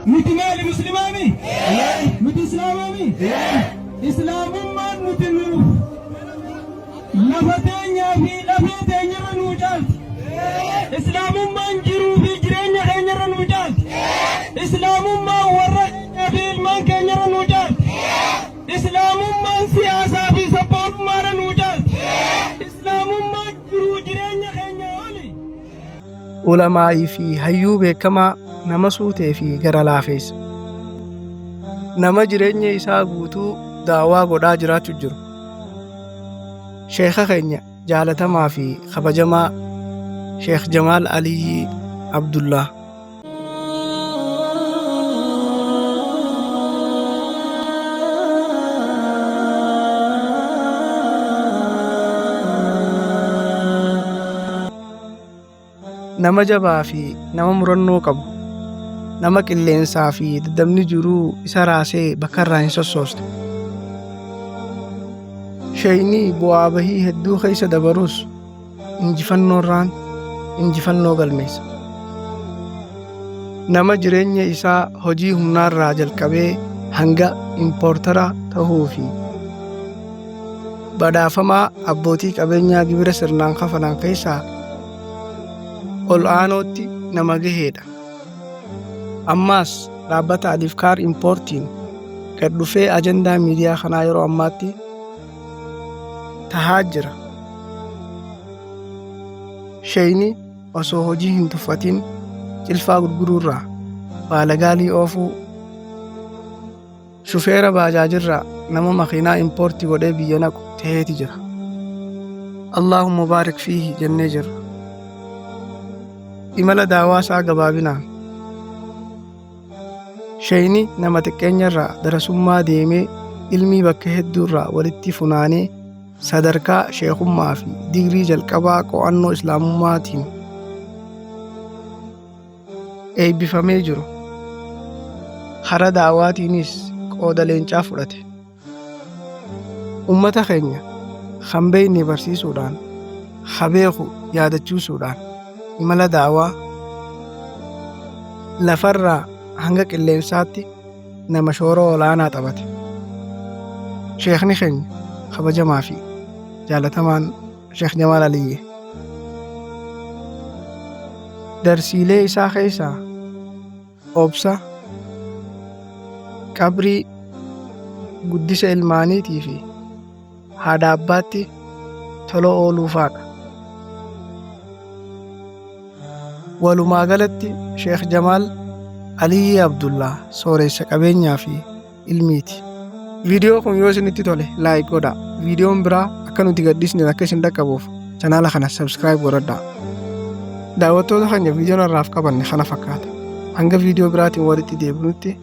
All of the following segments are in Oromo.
nuti maali muslimaami nuti islaamaami islaamummaan nuti nuuf lafa teenyaa fi lafee teenyarra nuu caalti islaamummaan jiruu fi jireenya keenyarra nuu caalti islaamummaan warra keenyaa fi ilmaan keenyarra nuu caalti islaamummaan siyaasaa fi sabboonummaarra nuu caalti islaamummaan jiruu jireenya keenya oli. Ulamaa'ii fi hayyuu beekamaa nama suutee fi gara laafeessa nama jireenya isaa guutuu daawaa godhaa jiraachuu jiru sheekha keenya jaalatamaa fi kabajamaa Sheekh Jamaal Aliyyi Abdullah. Nama jabaa fi nama murannoo qabu nama qilleensaa fi daddabni jiruu isa raasee bakka irraa hin sossooste sheeyni bu'aa bahii hedduu keessa dabarus injifannoorraan injifannoo galmeessa nama jireenya isaa hojii humnaarraa jalqabee hanga impoortara tahuu fi badhaafamaa abbootii qabeenyaa gibira sirnaan kafalan keessaa ol aanootti nama gaheedha. Ammaas dhaabbata Alifkaar Impoortiin gad dhufee ajandaa miidiyaa kanaa yeroo ammaatti tahaa jira. Sheeyni osoo hojii hin tuffatin cilfaa gurguruurraa baalagaalii oofuu shufeera baajaajirraa nama makiinaa impoortii godhee biyya naqu taheeti jira. Allaahumma baarik fiihi jennee jirra. Imala daawaa isaa gabaabinaan sheeyni nama xiqqeenyarraa darasummaa deemee ilmii bakka hedduurraa walitti funaanee sadarkaa sheekummaa fi digrii jalqabaa qo'annoo islaamummaatiin eebbifamee jiru hara daawaatiinis qooda leencaa fudhate ummata keenya kan beeyne barsiisuudhaan habeeku yaadachiisuudhaan imala daawaa lafarraa hanga qilleensaatti nama shoora olaanaa taphate. Sheekni keenya kabajamaa fi jaalatamaan Sheekh Jamaal Aliyyi darsiilee isaa keessaa obsa, qabrii, guddisa ilmaaniitii fi haadha abbaatti tola ooluufaadha. Walumaa galatti Sheekh Jamaal Aliyyi Abdullah sooressa qabeenyaa fi ilmiiti. Viidiyoo kun yoo isinitti tole laayik godhaa. Viidiyoon biraa akka nuti gaddisne akka isin dhaqqabuuf chanaala kana sabskiraayib godhadhaa. Daawwattoota keenya viidiyoon irraaf qabanne kana fakkaata. Hanga viidiyoo biraatiin walitti deebinutti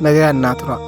nagayaan naa turaa.